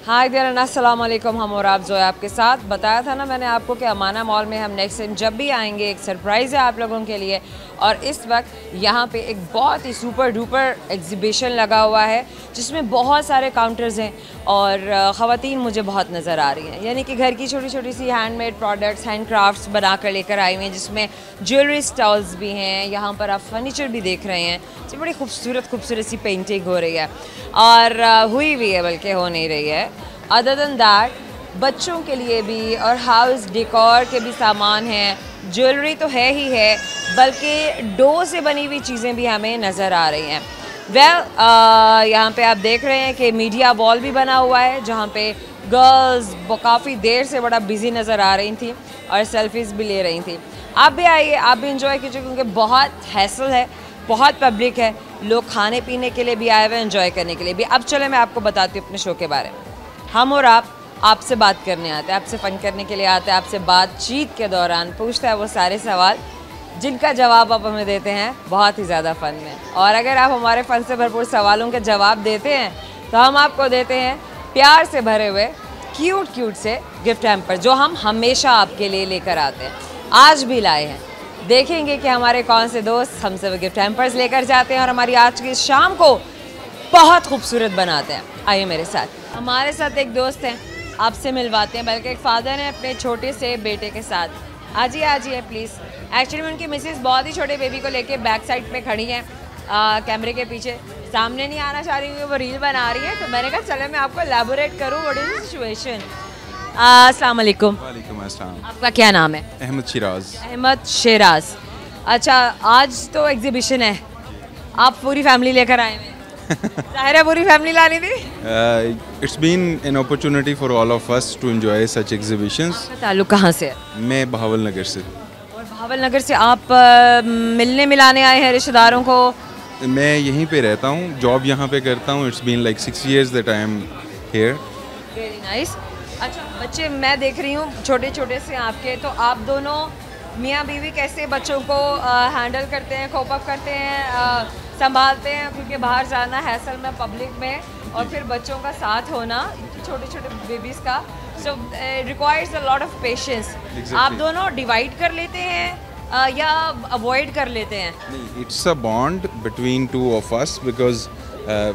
Hi there, अस्सलाम वालेकुम। हम और आप जो है आपके साथ बताया था ना मैंने आपको कि अमाना मॉल में हम नेक्स्ट टाइम जब भी आएंगे एक सरप्राइज़ है आप लोगों के लिए। और इस वक्त यहाँ पे एक बहुत ही सुपर डुपर एग्जीबिशन लगा हुआ है जिसमें बहुत सारे काउंटर्स हैं और ख़वातीन मुझे बहुत नज़र आ रही हैं, यानी कि घर की छोटी छोटी सी हैंडमेड प्रोडक्ट्स, हैंड क्राफ्ट्स बना कर लेकर आई हुई हैं, जिसमें ज्वेलरी स्टॉल्स भी हैं। यहाँ पर आप फर्नीचर भी देख रहे हैं, जो बड़ी खूबसूरत सी पेंटिंग हो रही है और हुई भी है, बल्कि हो नहीं रही है। अदर दैन दैट बच्चों के लिए भी और हाउस डेकोर के भी सामान हैं, ज्वेलरी तो है ही है, बल्कि डो से बनी हुई चीज़ें भी हमें नज़र आ रही हैं। यहाँ पे आप देख रहे हैं कि मीडिया वॉल भी बना हुआ है, जहाँ पे गर्ल्स काफ़ी देर से बड़ा बिजी नज़र आ रही थी और सेल्फीज़ भी ले रही थी। आप भी आइए, आप भी इंजॉय कीजिए, क्योंकि बहुत हैसल है, बहुत पब्लिक है, लोग खाने पीने के लिए भी आए हुए हैं, एंजॉय करने के लिए भी। अब चले मैं आपको बताती हूँ अपने शो के बारे में। हम और आपसे बात करने आते हैं, आपसे फ़न करने के लिए आते हैं, आपसे बातचीत के दौरान पूछता है वो सारे सवाल जिनका जवाब आप हमें देते हैं बहुत ही ज़्यादा फ़न में। और अगर आप हमारे फ़न से भरपूर सवालों के जवाब देते हैं तो हम आपको देते हैं प्यार से भरे हुए क्यूट से गिफ्ट हैम्पर, जो हम हमेशा आपके लिए लेकर आते हैं। आज भी लाए हैं, देखेंगे कि हमारे कौन से दोस्त हमसे वो गिफ्ट हैम्पर्स लेकर जाते हैं और हमारी आज की शाम को बहुत खूबसूरत बनाते हैं। आइए मेरे साथ। हमारे साथ एक दोस्त हैं, आपसे मिलवाते हैं, बल्कि एक फादर हैं अपने छोटे से बेटे के साथ। आजिए प्लीज़। एक्चुअली में उनकी मिसेस बहुत ही छोटे बेबी को लेके बैक साइड पे खड़ी हैं, कैमरे के पीछे, सामने नहीं आना चाह रही है, वो रील बना रही है। तो मैंने कहा चलो मैं आपको एलैबोरेट करूँ व्हाट इज द सिचुएशन। अस्सलाम वालेकुम। वालेकुम अस्सलाम। आपका क्या नाम है? अहमद शिराज। अहमद शेराज। अच्छा, आज तो एग्जीबिशन है, आप पूरी फैमिली लेकर आए हैं? ज़ाहिर है पूरी फैमिली लानी थी। It's been an opportunity for all of us to enjoy such exhibitions. आपका ताल्लुक कहाँ से है? मैं बहावल नगर से। और बहावल नगर से आप मिलने मिलाने आए हैं रिश्तेदारों को? मैं यहीं पे रहता हूँ, जॉब यहाँ पे करता हूँ। It's been like 6 years that I am here. Very nice. अच्छा, बच्चे मैं देख रही हूँ छोटे छोटे से आपके, तो आप दोनों मियाँ बीवी कैसे बच्चों को हैंडल करते हैं, कोप अप करते हैं, संभालते हैं, क्योंकि बाहर जाना हैसल में, पब्लिक में, और फिर बच्चों का साथ होना छोटे छोटे बेबीज़ का, so requires a lot of patience. आप दोनों डिवाइड कर लेते हैं या अवॉइड कर लेते हैं? It's a bond between two of us because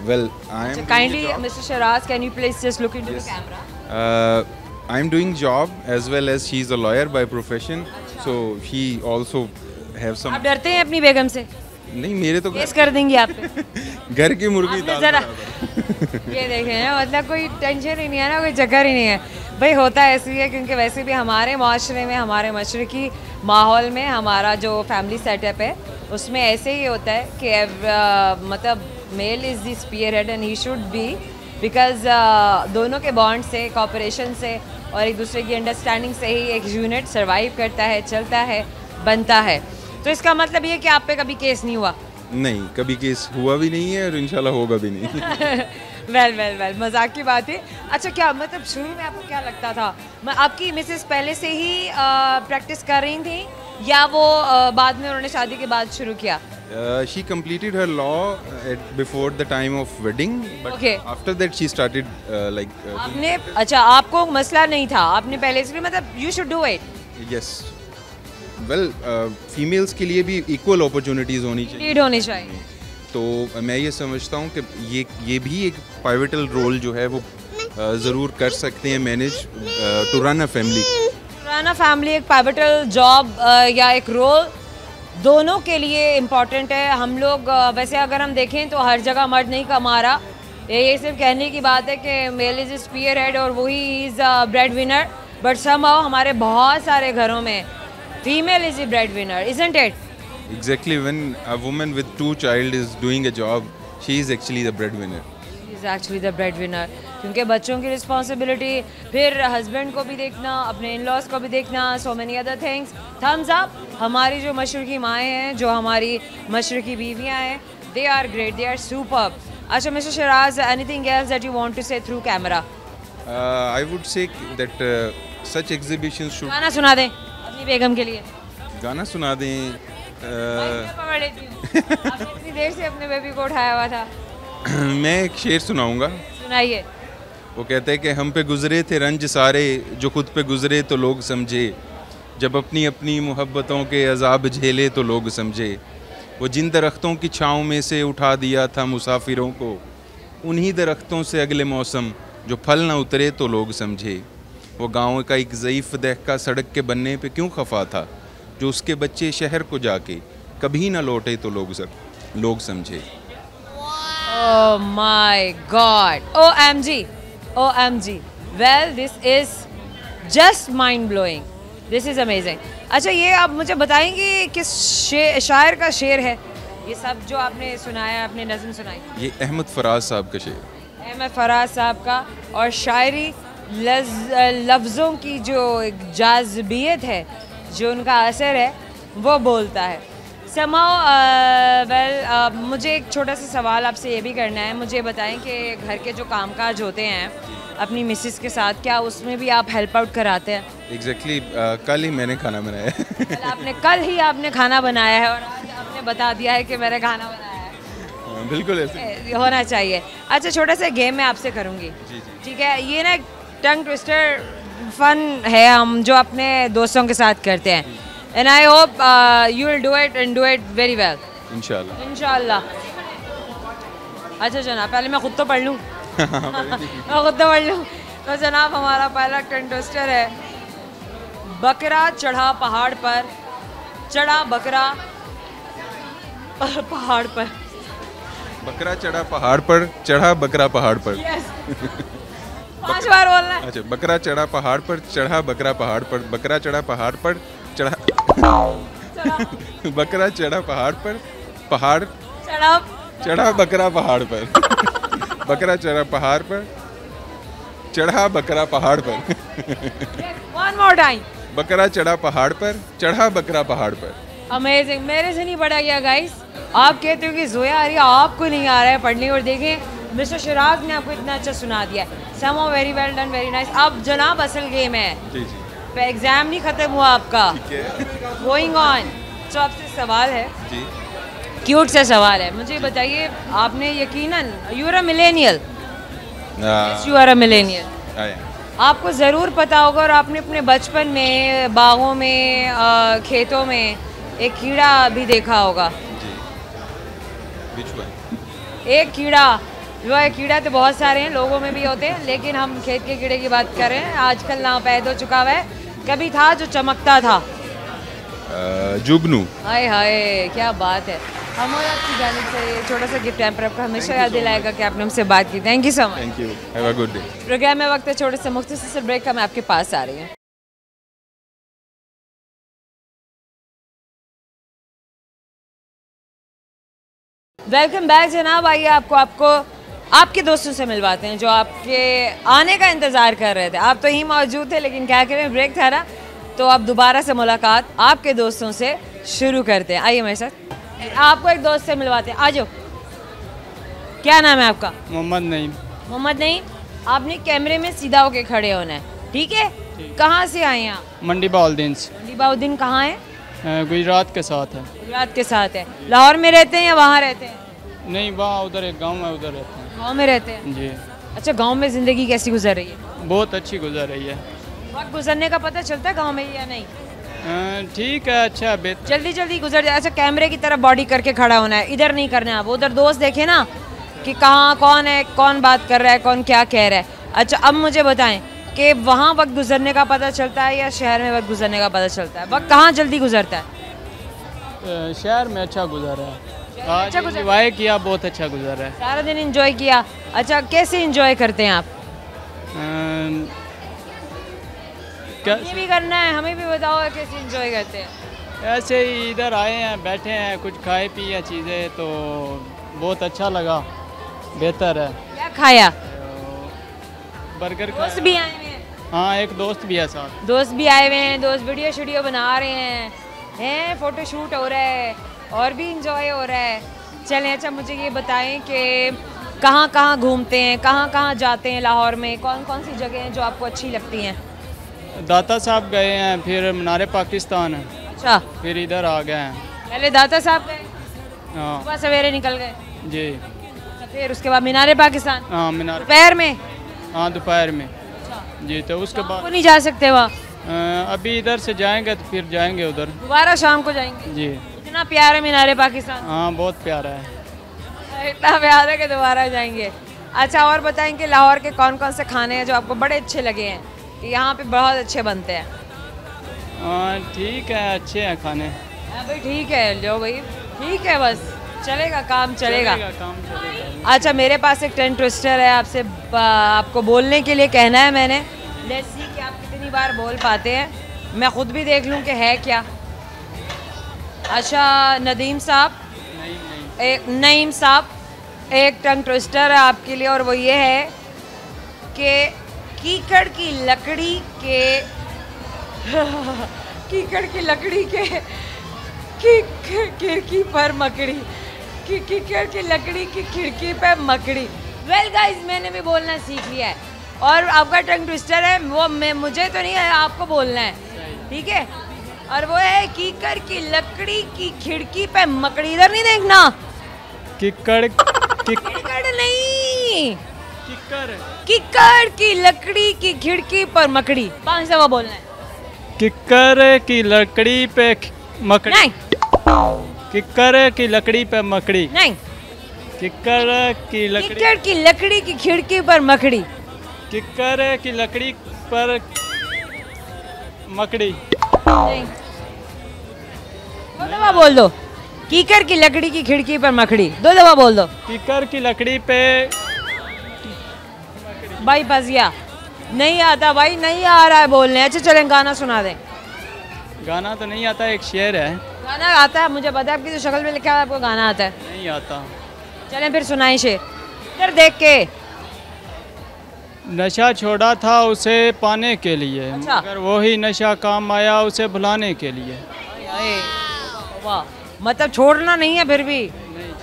well I am kindly mister Sharaz, can you please just look into the camera? I am doing job as well as she is a lawyer by profession, so he also have some. आप डरते हैं अपनी बेगम से? नहीं, मेरे तो case कर देंगी आप पे। घर की मुर्गी दाल जरा बराबर। ये देखें ना, मतलब कोई टेंशन ही नहीं है ना, कोई चक्कर ही नहीं है भाई। होता है ऐसे ही है, क्योंकि वैसे भी हमारे माशरे में, हमारे मशरकी माहौल में, हमारा जो फैमिली सेटअप है उसमें ऐसे ही होता है कि मतलब male is the spear head and he should be, because दोनों के बॉन्ड से, कॉपरेशन से और एक दूसरे की अंडरस्टैंडिंग से ही एक यूनिट सर्वाइव करता है, चलता है, बनता है। तो इसका मतलब ये कि आप पे कभी केस नहीं हुआ? नहीं, कभी केस हुआ भी नहीं है और इंशाल्लाह होगा भी नहीं। वेल मजाक की बात है। अच्छा, क्या मतलब शुरू में आपको क्या लगता था? आपकी मिसेस पहले से ही प्रैक्टिस कर रही थी या वो बाद में उन्होंने शादी के बाद शुरू किया? She completed her law before the time of wedding, but Okay. after that she started like. आपने, अच्छा आपको मसला नहीं था, आपने पहले से भी, मतलब you should do it. Yes. Well, females के लिए भी equal opportunities होनी चाहिए। Lead होनी चाहिए। तो मैं ये समझता हूँ कि ये भी एक pivotal role जो है वो ज़रूर कर सकते हैं manage to run a family. पुराना फैमिली एक पाइवटल जॉब या एक रोल दोनों के लिए इम्पॉर्टेंट है। हम लोग वैसे अगर हम देखें तो हर जगह मर्द नहीं कमा रहा, ये सिर्फ कहने की बात है कि मेल इज़ स्पीयर हेड और वही is bread winner, but somehow हमारे बहुत सारे घरों में female is the bread winner, isn't it? Exactly, when a woman with 2 child is doing a job, she is actually the breadwinner. Is actually the bread winner, क्योंकि बच्चों की responsibility, फिर husband को भी देखना, अपने इन लॉज को भी देखना, so many other things. Thumbs up हमारी जो मशरकी माएँ हैं, जो हमारी मशरकी बीवियाँ हैं, they are great, they are superb. अच्छा mister Sharaz, anything else that you want to say through camera? I would say that such exhibitions should. गाना सुना दें अपनी बेगम के लिए। गाना सुना दें। मैं पकड़ लेती हूँ। आपने इतनी देर से अपने बेबी को उठाया हुआ था। मैं एक शेर सुनाऊंगा। सुनाइए। वो कहते हैं कि हम पे गुजरे थे रंज सारे, जो खुद पे गुजरे तो लोग समझे, जब अपनी अपनी मोहब्बतों के अजाब झेले तो लोग समझे, वो जिन दरख्तों की छाँव में से उठा दिया था मुसाफिरों को, उन्हीं दरख्तों से अगले मौसम जो फल न उतरे तो लोग समझे, वो गाँव का एक ज़ईफ़ दहका सड़क के बनने पे क्यों खफा था, जो उसके बच्चे शहर को जाके कभी ना लौटे तो लोग समझे। Oh my God! OMG! OMG! Well, this is just mind blowing. This is amazing. अच्छा, ये आप मुझे बताएंगे किस शायर का शेर है ये सब जो आपने सुनाया, आपने नज़्म सुनाई? ये अहमद फराज साहब का शेर, अहमद फराज साहब का, और शायरी लफ्ज़ों की जो एक जाज़बियत है, जो उनका असर है, वो बोलता है। मुझे एक छोटा सा सवाल आपसे ये भी करना है। मुझे बताएं कि घर के जो कामकाज होते हैं अपनी मिसेस के साथ, क्या उसमें भी आप हेल्प आउट कराते हैं? एग्जैक्टली कल ही मैंने खाना बनाया है। कल ही आपने खाना बनाया है और आज आपने बता दिया है कि मैंने खाना बनाया है। बिल्कुल ऐसे होना चाहिए। अच्छा, छोटा सा गेम मैं आपसे करूँगी, ठीक है? ये ना टंग ट्विस्टर फन है हम जो अपने दोस्तों के साथ करते हैं, and I hope you will do it and do it very well. इंशाल्लाह। अच्छा जनाब, पहले मैं खुद तो पढ़ लूँ। मैं खुद तो पढ़ लूँ। तो जनाब, हमारा पहला टंग ट्विस्टर है, बकरा चढ़ा पहाड़ पर, चढ़ा बकरा पहाड़ पर। बकरा चढ़ा पहाड़ पर, चढ़ा बकरा पहाड़ पर। yes. 5 बार बोलना है। अच्छा, बकरा चढ़ा पहाड़ पर, चढ़ा बकरा पहाड़ पर, बकरा चढ़ा पहाड़ पर, चढ़ा बकरा चढ़ा पहाड़ पर, पहाड़ चढ़ा बकरा पहाड़ पर, बकरा चढ़ा पहाड़ पर, चढ़ा बकरा पहाड़ पर। One more time. बकरा चढ़ा पहाड़ पर, चढ़ा बकरा पहाड़ पर। अमेजिंग, मेरे से नहीं पढ़ा गया गाइस। आप कहते हो कि जोया आ रही है, आपको नहीं आ रहा है पढ़ने, और देखें मिस्टर शिराज ने आपको इतना अच्छा सुना दिया। समो very well done, very nice. अब जनाब असल गेम है। जी जी। एग्जाम नहीं खत्म हुआ आपका, गोइंग ऑन। तो आपसे सवाल है जी, क्यूट सा सवाल है। मुझे बताइए, आपने यकीनन you are a millennial, you are a millennial, आपको ज़रूर पता होगा, और आपने अपने बचपन में बागों में खेतों में एक कीड़ा भी देखा होगा। एक कीड़ा, जो है कीड़ा तो बहुत सारे हैं, लोगों में भी होते हैं, लेकिन हम खेत के कीड़े की बात कर रहे हैं। आजकल नापैद हो चुका हुआ है, कभी था जो चमकता था। जुगनू। हाय हाय, क्या बात है। हम और आपकी जानिब से छोटा सा गिफ्ट है, पर आपको हमेशा याद दिलाएगा कि आपने हमसे बात की। Thank you so much. Thank you, have a good day. Programme में वक्त है छोटे से मुख्तसर ब्रेक का, मैं आपके पास आ रही हूँ। वेलकम बैक जनाब। आइए आपको आपके दोस्तों से मिलवाते हैं जो आपके आने का इंतज़ार कर रहे थे। आप तो ही मौजूद थे, लेकिन क्या करें, ब्रेक था ना, तो अब दोबारा से मुलाकात आपके दोस्तों से शुरू करते हैं। आइए मेरे साथ, आपको एक दोस्त से मिलवाते हैं। आ जाओ। क्या नाम है आपका? मोहम्मद नईम। मोहम्मद नईम, आपने कैमरे में सीधा होके खड़े होना है, ठीक है? कहाँ से आए हैं आप? मंडी बाउद्दीन से। मंडी बाउद्दीन कहाँ है? गुजरात के साथ है। गुजरात के साथ है। लाहौर में रहते हैं या वहाँ रहते हैं? नहीं, वहाँ उधर एक गांव है, उधर रहते हैं। गांव में रहते हैं जी। अच्छा, गांव में ज़िंदगी कैसी गुजर रही है? बहुत अच्छी गुजर रही है। वक्त गुजरने का पता चलता है गांव में या नहीं? ठीक है, अच्छा, बेहतर। जल्दी जल्दी गुजर जाए। अच्छा, कैमरे की तरफ बॉडी करके खड़ा होना है, इधर नहीं करना है। आप उधर दोस्त देखे ना कि कहाँ कौन है, कौन बात कर रहा है, कौन क्या कह रहा है। अच्छा, अब मुझे बताएं कि वहाँ वक्त गुजरने का पता चलता है या शहर में वक्त गुजरने का पता चलता है? वक्त कहाँ जल्दी गुजरता है? शहर में अच्छा गुजरा है। अच्छा गुजरा, एंजॉय किया, बहुत अच्छा गुजरा है। सारा दिन एंजॉय किया। अच्छा, कैसे एंजॉय करते हैं आप? हमें भी करना है, हमें भी बताओ कैसे एंजॉय करते हैं। ऐसे ही इधर आए हैं, बैठे हैं, कुछ खाए पिए चीज़ें, तो बहुत अच्छा लगा, बेहतर है। क्या खाया? बर्गर दोस्त भी आए हुए हैं? हाँ, एक दोस्त भी है साथ। दोस्त भी आए हुए हैं, दोस्त वीडियो शीडियो बना रहे हैं, फ़ोटो शूट हो रहा है और भी इंजॉय हो रहा है। चलें, अच्छा मुझे ये बताएं कि कहाँ कहाँ घूमते हैं, कहाँ कहाँ जाते हैं लाहौर में, कौन कौन सी जगह हैं जो आपको अच्छी लगती हैं? दाता साहब गए हैं, फिर मीनार पाकिस्तान है। अच्छा, फिर इधर आ गए हैं। पहले दाता साहब गए, हाँ सुबह सवेरे निकल गए जी। फिर उसके बाद मीनार पाकिस्तान। हाँ, मीनार। दोपहर में हाँ दोपहर में जी। तो उसके वो बाद नहीं जा सकते वहाँ? अभी इधर से जाएंगे तो फिर जाएंगे उधर दोबारा शाम को जाएंगे? जी। इतना प्यार है मीनारे पाकिस्तान? हाँ बहुत प्यारा है। इतना प्यार है कि दोबारा जाएंगे। अच्छा, और बताएं कि लाहौर के कौन कौन से खाने हैं जो आपको बड़े अच्छे लगे हैं कि यहाँ पे बहुत अच्छे बनते हैं? हाँ ठीक है, अच्छे हैं खाने। हाँ भाई ठीक है, लो भाई ठीक है, बस चलेगा, काम चलेगा। काम चलेगा। अच्छा, मेरे पास एक टंग ट्विस्टर है आपसे, आपको बोलने के लिए कहना है मैंने। लेट्स सी कि आप कितनी बार बोल पाते हैं, मैं खुद भी देख लूँ कि है क्या। अच्छा नदीम साहब, नईम साहब, एक टंग ट्विस्टर है आपके लिए और वो ये है कि कीकड़ की लकड़ी के कीकड़ की लकड़ी के खिड़की पर मकड़ी, कीकड़ की लकड़ी की खिड़की पर मकड़ी। वेल गाइस, मैंने भी बोलना सीख लिया है और आपका टंग ट्विस्टर है वो मुझे तो नहीं है, आपको बोलना है, ठीक है? और वो है कीकड़ की लकड़ी की खिड़की पे मकड़ी। इधर नहीं देखना, किक्कड़ नहीं, किक्कर कीकड़ की लकड़ी की खिड़की पर मकड़ी। 5 दफा बोलना है। किक्कर की लकड़ी पे मकड़ी। नहीं किक्कर की लकड़ी पे मकड़ी। नहीं, किक्कर की लकड़ी। कीकड़ की लकड़ी की खिड़की पर मकड़ी। किक्कर की लकड़ी पर मकड़ी। नहीं, 2 दफा बोल दो। कीकड़ की लकड़ी की खिड़की पर मकड़ी, 2 दफा बोल दो। किक्कर की लकड़ी पे भाई फंस गया, नहीं आता भाई, नहीं आ रहा है बोलने। अच्छा चलें गाना सुना दें। गाना तो नहीं आता, एक शेर है। गाना आता है, मुझे पता है, आपकी तो शक्ल में लिखा है आपको गाना आता है। नहीं आता। चलें फिर सुनाएं शेर। इधर देख के। नशा छोड़ा था उसे पाने के लिए, अच्छा। मगर वही नशा काम आया उसे भुलाने के लिए। वाह, मतलब छोड़ना नहीं है फिर भी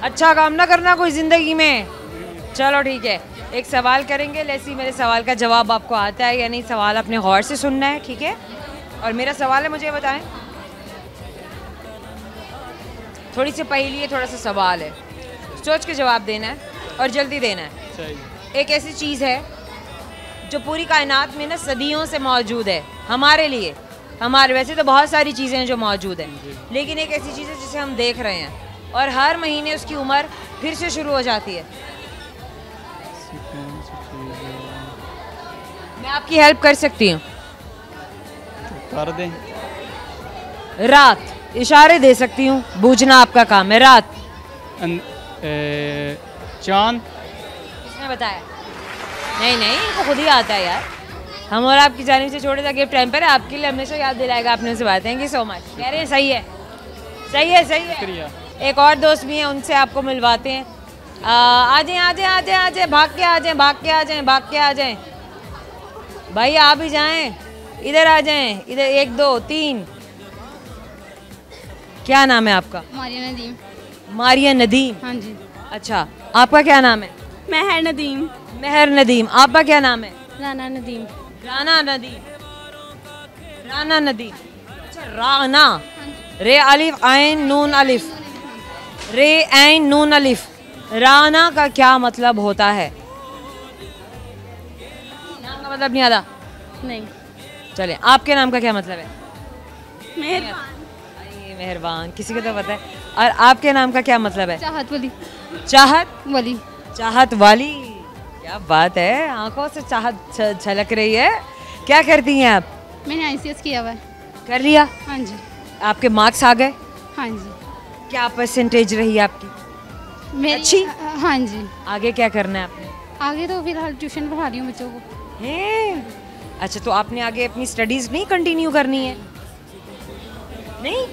अच्छा काम ना करना कोई जिंदगी में। चलो ठीक है, एक सवाल करेंगे। लेसी, मेरे सवाल का जवाब आपको आता है या नहीं? सवाल अपने गौर से सुनना है, ठीक है? और मेरा सवाल है, मुझे बताएं, थोड़ी सी पहेली है, थोड़ा सा सवाल है, सोच के जवाब देना है और जल्दी देना है। सही। एक ऐसी चीज़ है जो पूरी कायनात में ना सदियों से मौजूद है हमारे लिए। हमारे वैसे तो बहुत सारी चीज़ें हैं जो मौजूद हैं, लेकिन एक ऐसी चीज़ है जिसे हम देख रहे हैं और हर महीने उसकी उम्र फिर से शुरू हो जाती है। मैं आपकी हेल्प कर सकती हूँ। कर दें। रात, इशारे दे सकती हूँ, बूझना आपका काम है। रात। चांद। किसने बताया? नहीं नहीं, इनको खुद ही आता है यार। हम और आपकी जानिब से छोटे सा गिफ्ट टाइम पर है आपके लिए, हमेशा याद दिलाएगा आपने से बात। Thank you so much. कह रहे हैं सही है, सही है, सही है। शुक्रिया। एक और दोस्त भी हैं, उनसे आपको मिलवाते हैं। आ जाएं, आ जाएं, आ जाएं, आ जाएं, भाग के आ जाएं, भाग के आ जाएं, भाग के आ जाएं भाई, आप ही जाएं, इधर आ जाएं, इधर 1 2 3। क्या नाम है आपका? मारिया नदीम। मारिया नदीम। हाँ जी। अच्छा, आपका क्या नाम है? महर नदीम। महर नदीम। आपका क्या नाम है? राना नदीम। राना नदीम। राना नदीम। अच्छा, राना। रे अलिफ आइन नून अलिफ, रे ऐन नून अलिफ। राना का क्या मतलब होता है? नाम का मतलब नहीं आता? नहीं। चले, आपके नाम का क्या मतलब है? मेहरबान। मेहरबान, किसी को तो पता है। और आपके नाम का क्या मतलब है? चाहत वली। चाहत वली। चाहत वाली। क्या बात है, आंखों से चाहत झलक रही है। क्या करती हैं आप? मैंने ICS किया हुआ है। कर लिया? हाँ जी। आपके मार्क्स आ गए? हाँ जी। क्या परसेंटेज रही आपकी? मेरी अच्छी? हाँ जी। आगे क्या करना है आपने? आगे तो फिलहाल ट्यूशन पढ़ा रही हूँ बच्चों को। हैं? अच्छा, तो आपने आगे अपनी स्टडीज़ नहीं कंटिन्यू करनी है? नहीं,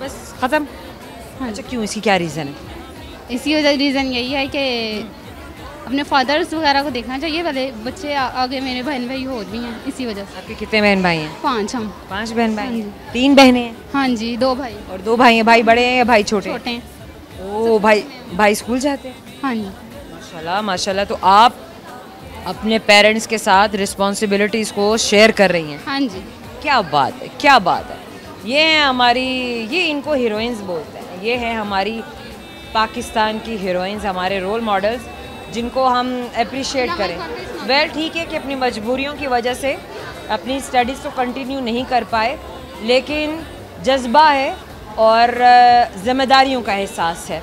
बस ख़त्म? हाँ। अच्छा, क्यों, इसकी क्या रीज़न है? इसी वजह रीज़न यही है कि अपने फादर्स वगैरह को देखना चाहिए, पहले बच्चे आगे मेरे बहन भाई और भी हैं, इसी वजह से। आपके कितने बहन भाई हैं? 5 हम। 5 बहन भाई हाँ हैं? जी। 3 बहनें हैं हाँ जी, 2 भाई और 2 भाई हैं। भाई बड़े हैं या भाई छोटे? छोटे हैं। ओ, भाई स्कूल जाते हैं? हाँ जी। माशाल्लाह माशाल्लाह। तो आप अपने पेरेंट्स के साथ रिस्पॉन्सिबिलिटीज़ को शेयर कर रही हैं। हाँ जी। क्या बात है, क्या बात है। ये है हमारी, ये इनको हीरोइंस बोलते हैं। ये है हमारी पाकिस्तान की हीरोइंस, हमारे रोल मॉडल्स, जिनको हम अप्रिशिएट करें। वेल ठीक है कि अपनी मजबूरियों की वजह से अपनी स्टडीज़ तो कंटिन्यू नहीं कर पाए, लेकिन जज्बा है और ज़िम्मेदारियों का एहसास है।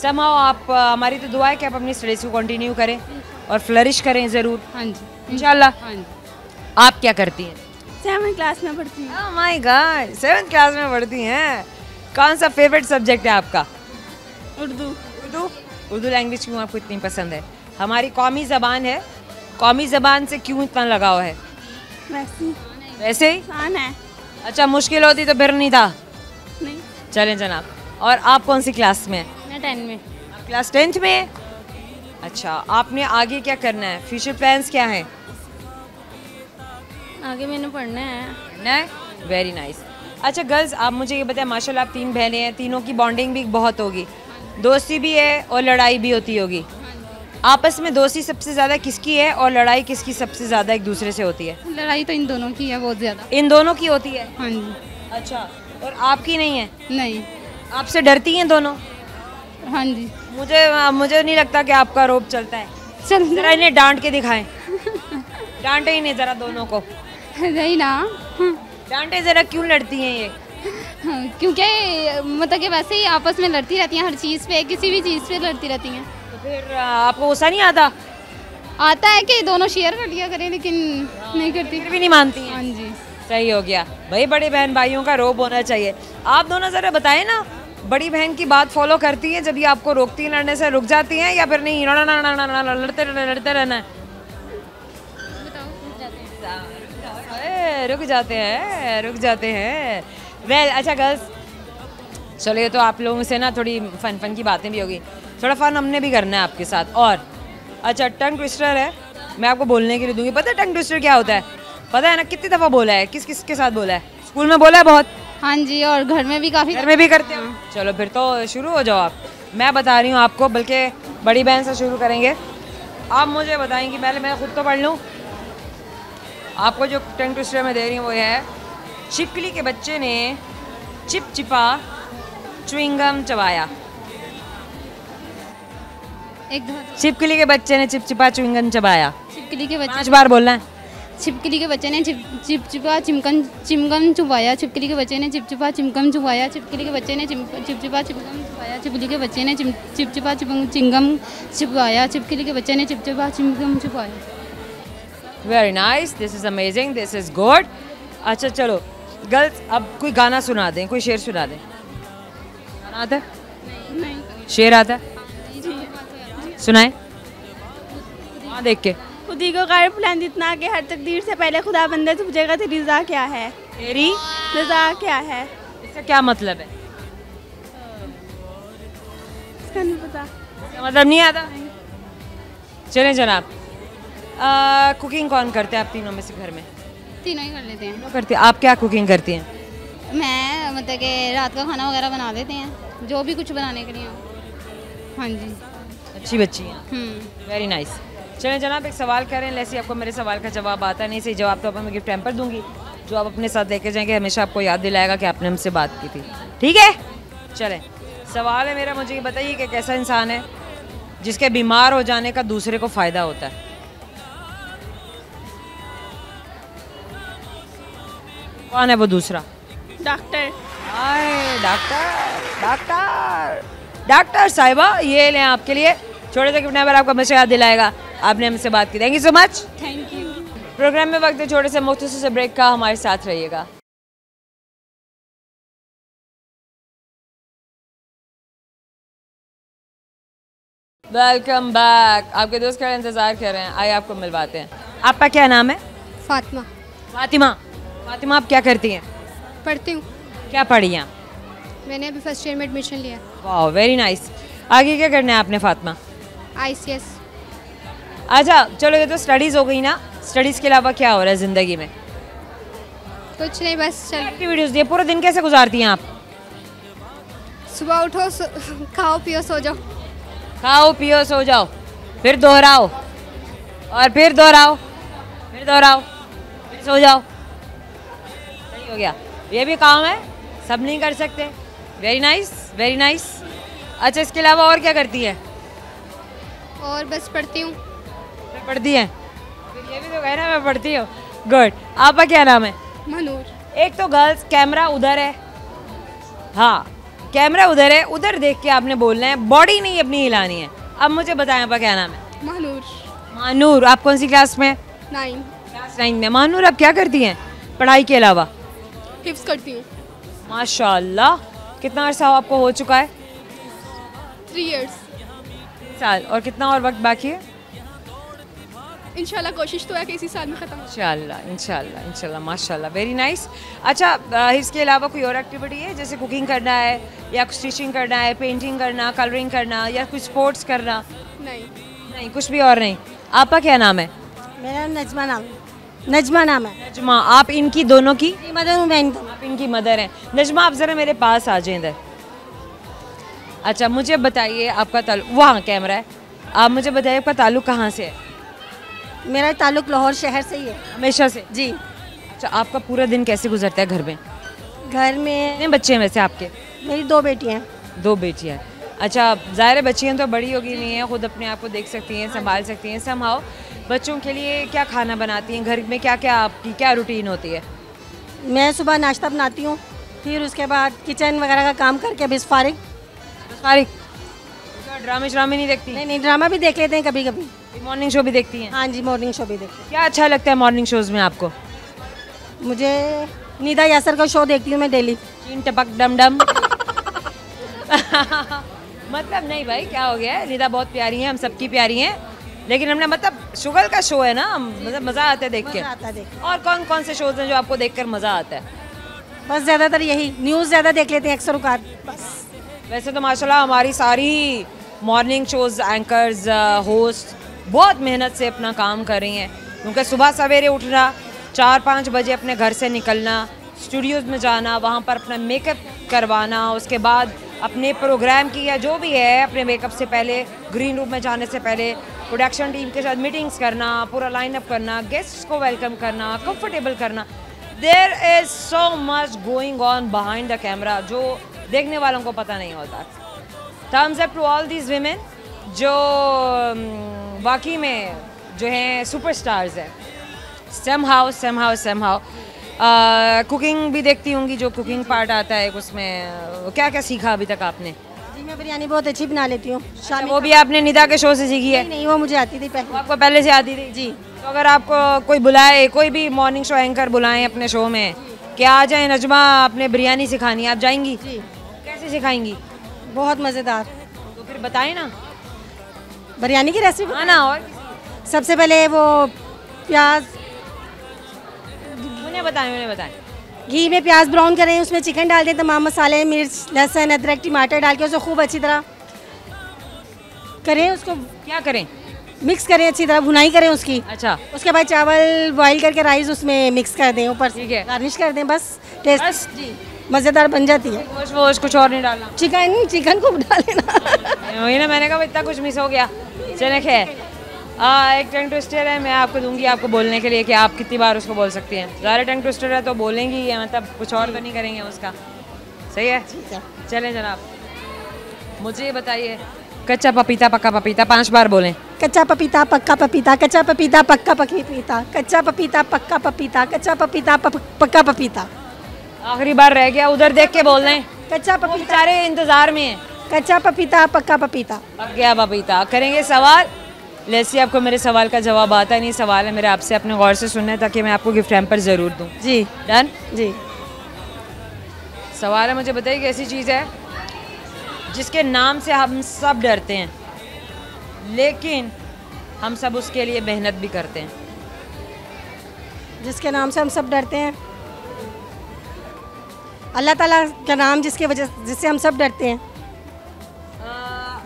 समहाउ आप हमारी तो दुआ है कि आप अपनी स्टडीज़ को कंटिन्यू करें और फ्लरिश करें ज़रूर। हाँ जी इंशाल्लाह। हाँ जी। आप क्या करती हैं? 7th क्लास में पढ़ती हूँ। ओह माय गॉड, 7th क्लास में पढ़ती हैं। कौन सा फेवरेट सब्जेक्ट है आपका? उर्दू। उर्दू। उर्दू लैंग्वेज क्यों आपको इतनी पसंद है? हमारी कौमी ज़बान है, कौमी ज़बान से क्यों इतना लगाव है? वैसे ही? आसान है। अच्छा, मुश्किल होती तो फिर नहीं था। नहीं। चलें जनाब। और आप कौन सी क्लास में हैं? मैं 10 में। आप क्लास 10th में हैं? अच्छा, आपने आगे क्या करना है? फ्यूचर प्लान्स क्या हैं? आगे मैंने पढ़ना है। नहीं, वेरी नाइस। अच्छा गर्ल्स, आप मुझे ये बताएं, माशाल्लाह आप 3 बहनें हैं, तीनों की बॉन्डिंग भी बहुत होगी, दोस्ती भी है और लड़ाई भी होती होगी। आपस में दोस्ती सबसे ज़्यादा किसकी है और लड़ाई किसकी सबसे ज़्यादा एक दूसरे से होती है? लड़ाई तो इन दोनों की है बहुत ज़्यादा। इन दोनों की होती है। हाँ जी। अच्छा, और आपकी नहीं है? नहीं। आपसे डरती हैं दोनों? हाँ जी। मुझे नहीं लगता कि आपका रोब चलता है। चल ज़रा इन्हें डांट के दिखाएं। डांटे ही नहीं ज़रा दोनों को। नहीं ना। डांटे ज़रा, क्यों लड़ती हैं ये? हाँ, क्योंकि मतलब कि वैसे ही आपस में लड़ती रहती हैं, हर चीज़ पे, किसी भी चीज़ पे लड़ती रहती हैं। तो फिर आपको गुस्सा नहीं आता? आता है कि दोनों शेयर कर लिया करें, लेकिन नहीं करती। फिर भी नहीं मानती हैं? हाँ जी। सही हो गया भाई, बड़े बहन भाइयों का रोब होना चाहिए। आप दोनों ज़रा बताएं ना, बड़ी बहन की बात फॉलो करती हैं जब ये आपको रोकती हैं लड़ने से, रुक जाती हैं या फिर नहीं लड़ते रहना है? रुक जाते हैं। वेल अच्छा गर्ल्स, चलिए तो आप लोगों से ना थोड़ी फन की बातें भी होगी, थोड़ा फन हमने भी करना है आपके साथ। और अच्छा, टंग ट्विस्टर है, मैं आपको बोलने के लिए दूंगी। पता है टंग ट्विस्टर क्या होता है? पता है ना? कितनी दफ़ा बोला है, किस किस के साथ बोला है? स्कूल में बोला है बहुत? हाँ जी, और घर में भी काफ़ी। घर में भी करते हो? चलो फिर तो शुरू हो जाओ आप। मैं बता रही हूँ आपको, बल्कि बड़ी बहन से शुरू करेंगे। आप मुझे बताएंगी, पहले मैं खुद तो पढ़ लूँ। आपको जो टंग ट्विस्टर में दे रही हूँ वो है, छिपकली के बच्चे ने चिपचिपा च्युइंगम चबाया। एक छिपकली के बच्चे ने चिपचिपा च्युइंगम चबाया। छिपकली के 5 बार बोलना है। छिपकली के बच्चे ने चिपचिपा चिमगम चुबाया। छिपकली के बच्चे ने चिपचिपा चिमगम चुबाया। छिपकली के बच्चे ने चिपचिपा चिमगम चुबाया। छिपकली के बच्चे ने चिपचिपा चिंगम चुबाया। छिपकली के बच्चे ने चिपचिपा चिमगम चुबाया। Very nice, this is amazing, this is good. अच्छा चलो गर्ल्स, अब कोई गाना सुना दें, कोई शेर सुना दें। गाना आता है? नहीं। शेर आता है? सुनाए। हाँ, देख के। खुदी को गायब बुलंद इतना कि हर तकदीर से पहले खुदा बंदे से पूछेगा तेरी रज़ा क्या है। तेरी रज़ा क्या है? इसका क्या मतलब है? इसका नहीं पता। इसका मतलब नहीं आता? चलें जनाब, कुकिंग कौन करते हैं आप तीनों में से घर में? तीनों ही कर लेते हैं। करती हैं। आप क्या कुकिंग करती हैं? मैं मतलब कि रात का खाना वगैरह बना देते हैं, जो भी कुछ बनाने के लिए हो। हाँ जी। अच्छी बच्ची हैं। Very nice. चलें जनाब, एक सवाल करें। लेसी, आपको मेरे सवाल का जवाब आता नहीं, सही जवाब तो आप मैं गिफ्ट हैम्पर दूंगी, जो आप अपने साथ लेके जाएंगे, हमेशा आपको याद दिलाएगा कि आपने हमसे बात की थी। ठीक है, चलें। सवाल है मेरा, मुझे ये बताइए कि कैसा इंसान है जिसके बीमार हो जाने का दूसरे को फ़ायदा होता है? कौन है वो दूसरा? डॉक्टर। डॉक्टर साहिबा, ये लें आपके लिए छोटे से गिफ्ट हैम्पर, आपको हमेशा याद दिलाएगा आपने हमसे बात की। Thank you so much. Thank you. Programme में वक्त है छोटे से मुख्तसर से ब्रेक का, हमारे साथ रहिएगा। Welcome back. आपके दोस्त का इंतजार कर रहे हैं, आइए आपको मिलवाते हैं। आपका क्या नाम है? फातिमा। फातिमा। फातिमा, आप क्या करती हैं? पढ़ती हूँ। क्या पढ़ी हैं? मैंने अभी फर्स्ट ईयर में एडमिशन लिया। वाह, वेरी नाइस। आगे क्या करना है आपने फातिमा? ICS। अच्छा चलो, ये तो स्टडीज़ हो गई ना, स्टडीज़ के अलावा क्या हो रहा है ज़िंदगी में? कुछ नहीं, बस चल। एक्टिविटीज़ दिए, पूरा दिन कैसे गुजारती हैं आप? सुबह उठो, खाओ पियो, सो जाओ। खाओ पियो सो जाओ, फिर दोहराओ, और फिर दोहराओ, फिर दोहराओ, फिर सो जाओ। सही हो गया। ये भी काम है, सब नहीं कर सकते। Very nice, very nice. अच्छा, इसके अलावा और क्या करती है? और बस पढ़ती हूँ। पढ़ती हैं? ये भी तो कहना मैं पढ़ती हूँ। गुड। आपका क्या नाम है? मनूर। एक तो गर्ल्स कैमरा उधर है, हाँ कैमरा उधर है, उधर देख के आपने बोलना है, बॉडी नहीं अपनी हिलानी है। अब मुझे बताएं आपका क्या नाम है? मनूर। मानूर। आप कौन सी क्लास में? 9। क्लास 9 में। मानूर आप क्या करती हैं पढ़ाई के अलावा? हिफ्स करती हूँ। माशाल्लाह। कितना अर्सा आपको हो चुका है? 3 years। साल। और कितना और वक्त बाकी है? इंशाल्लाह कोशिश तो है कि इसी साल में ख़त्म हो। इंशाल्लाह इंशाल्लाह इंशाल्लाह। माशाल्लाह, वेरी नाइस। अच्छा, इसके अलावा कोई और एक्टिविटी है, जैसे कुकिंग करना है या कुछ स्टिचिंग करना है, पेंटिंग करना, कलरिंग करना या कुछ स्पोर्ट्स करना? नहीं। नहीं, कुछ भी और नहीं। आपका क्या नाम है? मेरा नजमा नाम है। नजमा नाम है। नजमा। आप इनकी दोनों की मदर हूँ मैं। आप इनकी मदर हैं। नजमा, आप ज़रा मेरे पास आ जाएं इधर। अच्छा, मुझे बताइए आपका ताल्लुक, वहाँ कैमरा है, आप मुझे बताइए आपका ताल्लुक कहाँ से है? मेरा ताल्लुक लाहौर शहर से ही है। हमेशा से? जी। अच्छा, आपका पूरा दिन कैसे गुजरता है घर में? घर में कितने बच्चे हैं वैसे आपके? मेरी 2 बेटियाँ हैं। 2 बेटियाँ। अच्छा, ज़ाहिर है बच्चियाँ तो बड़ी होगी नहीं है, खुद अपने आप को देख सकती हैं, संभाल सकती हैं। समहाउ बच्चों के लिए क्या खाना बनाती हैं? घर में क्या क्या आपकी क्या रूटीन होती है? मैं सुबह नाश्ता बनाती हूँ, फिर उसके बाद किचन वगैरह का काम करके अभी फारिग। फारिग। ड्रामे श्रामे नहीं देखती? नहीं, ड्रामा भी देख लेते हैं कभी कभी। मॉर्निंग शो भी देखती हैं? हाँ जी, मॉर्निंग शो भी देखते क्या अच्छा लगता है मॉर्निंग शोज़ में आपको? हैं। मुझे निदा यासर का शो देखती हूँ मैं डेली। चीन टपक डम डम। मतलब नहीं भाई, क्या हो गया है, निदा बहुत प्यारी है, हम सबकी प्यारी हैं, लेकिन हमने मतलब शुगर का शो है ना, मतलब मज़ा आता है देख के। मज़ा आता है देख के। और कौन कौन से शोज़ हैं जो आपको देखकर मज़ा आता है? बस ज़्यादातर यही न्यूज़ ज़्यादा देख लेते हैं अक्सर औकात बस। वैसे तो माशाल्लाह हमारी सारी मॉर्निंग शोज़ एंकर्स, होस्ट बहुत मेहनत से अपना काम कर रही हैं, क्योंकि सुबह सवेरे उठना, 4-5 बजे अपने घर से निकलना, स्टूडियोज़ में जाना, वहाँ पर अपना मेकअप करवाना, उसके बाद अपने प्रोग्राम की या जो भी है अपने मेकअप से पहले, ग्रीन रूम में जाने से पहले प्रोडक्शन टीम के साथ मीटिंग्स करना, पूरा लाइनअप करना, गेस्ट्स को वेलकम करना, कंफर्टेबल करना। There is so much going on behind the camera जो देखने वालों को पता नहीं होता। Thumbs up to all these women जो वाकई में जो हैं सुपरस्टार्स हैं। समहाउ कुकिंग भी देखती होंगी, जो कुकिंग पार्ट आता है उसमें क्या क्या सीखा अभी तक आपने? जी, मैं बिरयानी बहुत अच्छी बना लेती हूँ। वो भी आपने निदा के शो से सीखी है? नहीं, वो मुझे आती थी वो पहले। आपको पहले से आती थी? जी। तो अगर आपको कोई बुलाए, कोई भी मॉर्निंग शो एंकर बुलाएं अपने शो में कि आ जाए नजमा आपने बिरयानी सिखानी है, आप जाएंगी? जी। कैसे सिखाएंगी? बहुत मज़ेदार। तो फिर बताएं ना बिरयानी की रेसिपी। हाँ ना, और सबसे पहले वो प्याज, उन्हें बताएं। घी में प्याज ब्राउन करें, उसमें चिकन डाल दें, तमाम मसाले, मिर्च, लहसुन, अदरक, टमाटर डाल के उसे खूब अच्छी तरह करें, उसको क्या करें? मिक्स करें, अच्छी तरह भुनाई करें उसकी। अच्छा, उसके बाद चावल बॉईल करके राइस उसमें मिक्स कर दें, ऊपर ठीक है। गार्निश कर दें, बस टेस्ट बस? जी मज़ेदार बन जाती है। गोश्त कुछ और नहीं डालना? चिकन को डालेना। वही ना, मैंने कहा इतना कुछ मिस हो गया। चले खैर, एक टंग ट्विस्टर है, मैं आपको दूंगी आपको बोलने के लिए कि आप कितनी बार उसको बोल सकती हैं। ज़्यादा टंग ट्विस्टर है तो बोलेंगी, या मतलब कुछ और तो नहीं करेंगे उसका। सही है? चलें जनाब, मुझे ये बताइए, कच्चा पपीता पक्का पपीता 5 बार बोलें। कच्चा पपीता पक्का पपीता, कच्चा पपीता पक्का पपीता, कच्चा पपीता पक्का पपीता, कच्चा पपीता पक्का पपीता। आखिरी बार रह गया, उधर देख के बोल रहे। कच्चा पपीता, सारे इंतजार में हैं। कच्चा पपीता पक्का पपीता। पक गया पपीता। करेंगे सवाल। लेसी, आपको मेरे सवाल का जवाब आता नहीं, सवाल है मेरे आपसे, अपने गौर से सुनना है ताकि मैं आपको गिफ्ट हैम्पर ज़रूर दूँ। जी। डन? जी। सवाल है, मुझे बताइए कि ऐसी चीज़ है जिसके नाम से हम सब डरते हैं, लेकिन हम सब उसके लिए मेहनत भी करते हैं। जिसके नाम से हम सब डरते हैं, अल्लाह ताला का नाम जिससे हम सब डरते हैं।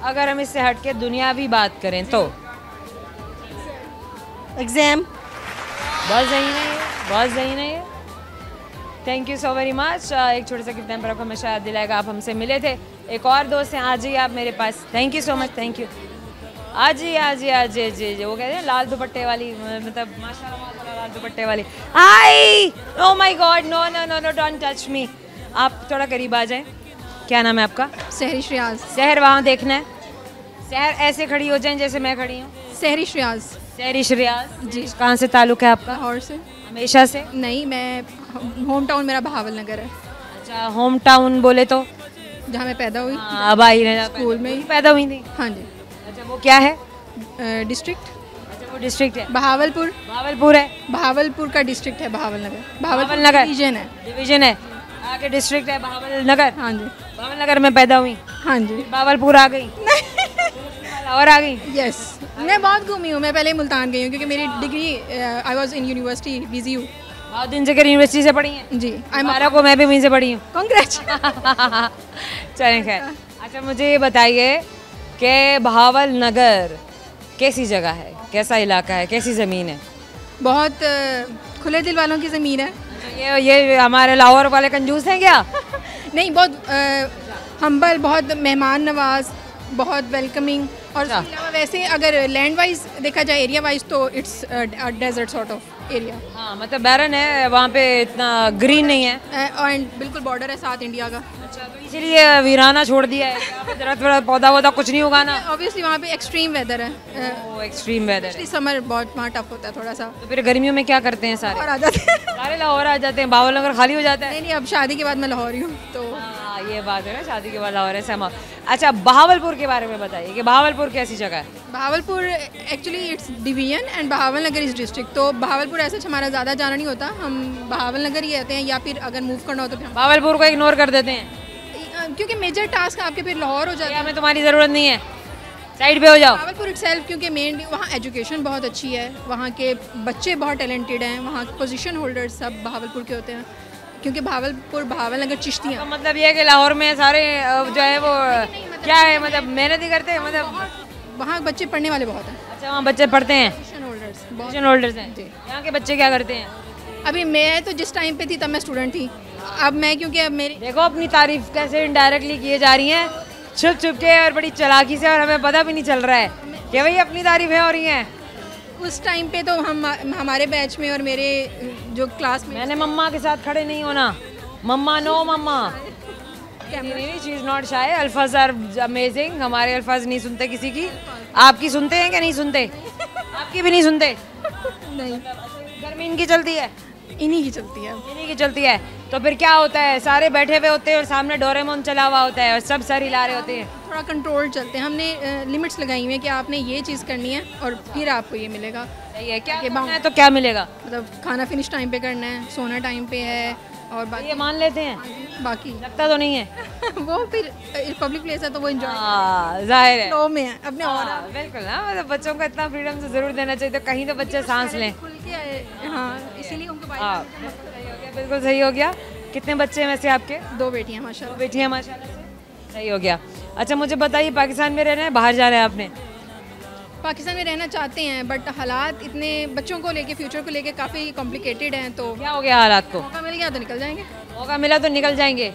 अगर हम इससे हट के दुनियावी बात करें तो एग्ज़ाम। बहुत सही नहीं है। Thank you so very much. एक छोटे सा गिफ्ट हैम्पर आपको हमेशा याद दिलाएगा, आप हमसे मिले थे, एक और दोस्त हैं, आज ही आप मेरे पास। Thank you so much, thank you. आज जी वो कहते हैं लाल दुपट्टे वाली, मतलब माशाल्लाह लाल दुपट्टे वाली। Hi, oh my God, no don't touch me. आप थोड़ा करीब आ जाएं। क्या नाम है आपका? सहरी श्रियाज। शहर वहाँ देखना है, शहर ऐसे खड़ी हो जाएं जैसे मैं खड़ी हूँ। सहरी श्रियाज सहरिश रियाज जी। कहाँ से ताल्लुक़ है आपका? लाहौर से। हमेशा से? नहीं, मैं होम टाउन मेरा बहावल नगर है। अच्छा, होम टाउन बोले तो जहाँ मैं पैदा हुई। अब आई है स्कूल में ही पैदा हुई थी। हाँ जी। अच्छा, वो क्या है? डिस्ट्रिक्ट। अच्छा, वो डिस्ट्रिक्ट है बहावलपुर। भावलपुर है। बहावलपुर का डिस्ट्रिक्ट है बहावल नगर। बहावल नगर डिवीजन है। डिवीजन है, आगे डिस्ट्रिक्ट है बहावल नगर। हाँ जी। बहावल नगर में पैदा हुई। हाँ जी। बहावलपुर आ गई और आ गई। यस, मैं बहुत घूमी हूँ। मैं पहले मुल्तान गई हूँ क्योंकि मेरी degree I was in university BZU। बहुत दिन से यूनिवर्सिटी से पढ़ी हैं? जी। हमारा को मैं भी वहीं से पढ़ी हूँ। कांग्रेस। चलें खैर। अच्छा, मुझे ये बताइए कि बहावल नगर कैसी जगह है, कैसा इलाका है, कैसी ज़मीन है? बहुत खुले दिल वालों की ज़मीन है। ये हमारे लाहौर वाले कंजूस हैं क्या? नहीं, बहुत हम्बल, बहुत मेहमान नवाज, बहुत वेलकमिंग। और उसके अलावा वैसे अगर लैंड वाइज देखा जाए, एरिया वाइज, तो it's desert sort of area. हाँ, मतलब बैरन है, वहाँ पे इतना ग्रीन नहीं है। एंड बिल्कुल बॉर्डर है साथ इंडिया का। अच्छा, तो इसीलिए वीराना छोड़ दिया है, यहाँ पे दरख्त पौधा वौधा कुछ नहीं उगाना। ऑब्वियसली वहाँ पे एक्सट्रीम वेदर है। वो एक्सट्रीम वेदर है। समर बहुत वहाँ टफ होता है थोड़ा सा। तो फिर गर्मियों में क्या करते हैं सारे? और आ जाते हैं। सारे लाहौर आ जाते हैं, बहावल नगर खाली हो जाता है। नहीं, अब शादी के बाद मैं लाहौर ही हूँ तो। हाँ, ये बात है ना, शादी के बाद लाहौर है सहमा। अच्छा, बहावलपुर के बारे में बताइए कि बहावलपुर कैसी जगह है? Bahawalpur actually it's division and Bahawalnagar is district. तो बहावलपुर ऐसा हमारा ज़्यादा जाना नहीं होता, हम बहावल नगर ही रहते हैं, या फिर अगर मूव करना हो तो फिर बहावलपुर को इग्नोर कर देते हैं क्योंकि मेजर टास्क आपके फिर लाहौर हो जाता है। हमें तुम्हारी ज़रूरत नहीं है, साइड पे हो जाओ। बहावलपुर इटसेल्फ क्योंकि मेनली वहाँ एजुकेशन बहुत अच्छी है, वहाँ के बच्चे बहुत टैलेंटेड हैं, वहाँ पोजीशन होल्डर्स सब बहावलपुर के होते हैं क्योंकि बहावलपुर बहावल नगर चिश्तियाँ। तो मतलब ये है कि लाहौर में सारे जो है वो क्या है, मतलब मेहनत ही करते हैं, मतलब वहाँ बच्चे पढ़ने वाले बहुत हैं। अच्छा, वहाँ बच्चे पढ़ते हैं, पोजीशन होल्डर्स हैं। यहाँ के बच्चे क्या करते हैं? अभी मैं तो जिस टाइम पे थी तब मैं स्टूडेंट थी। अब मैं क्योंकि अब मेरी देखो अपनी तारीफ कैसे इनडायरेक्टली किए जा रही हैं, छुप छुप के और बड़ी चालाकी से, और हमें पता भी नहीं चल रहा है कि भाई अपनी तारीफें हो रही हैं। उस टाइम पे तो हम हमारे बैच में और मेरे जो क्लास में मैंने मम्मा के साथ खड़े नहीं होना, मम्मा नो मम्मा। नहीं, शी इज़ नॉट शाय, अल्फाज आर अमेजिंग। हमारे अल्फाज नहीं सुनते किसी की। आपकी सुनते हैं कि नहीं सुनते? आपकी भी नहीं सुनते? नहीं, गर्मी इनकी चलती है, इन्हीं की चलती है। इन्हीं की चलती है। तो फिर क्या होता है, सारे बैठे हुए होते हैं और सामने डोरेमोन चला हुआ होता है और सब सर हिला रहे होते हैं। थोड़ा कंट्रोल चलते हैं। हमने लिमिट्स लगाई हुई हैं कि आपने ये चीज़ करनी है और फिर आपको ये मिलेगा। सही है, क्या करना है तो क्या मिलेगा? मतलब खाना फिनिश टाइम पे करना है, सोना टाइम पे है, और बाकी ये मान लेते हैं, बाकी लगता तो नहीं है। वो फिर पब्लिक प्लेस है तो वो एंजॉय जाहिर है, फ्लो में है अपने। और बिल्कुल ना, मतलब बच्चों को इतना फ्रीडम से ज़रूर देना चाहिए, तो कहीं तो बच्चे सांस लें। खुल के, हाँ, इसीलिए उनको हाँ, बिल्कुल सही हो गया। कितने बच्चे हैं वैसे आपके? 2 बेटियाँ माशाल्लाह। बेटियाँ माशाल्लाह से, सही हो गया। अच्छा, मुझे बताइए, पाकिस्तान में रहना है, बाहर जाना है आपने? पाकिस्तान में रहना चाहते हैं बट हालात इतने बच्चों को लेके, फ्यूचर को लेके काफ़ी कॉम्प्लिकेटेड हैं। तो क्या हो गया हालात को? मौका मिल गया तो निकल जाएंगे। मौका मिला तो निकल जाएंगे,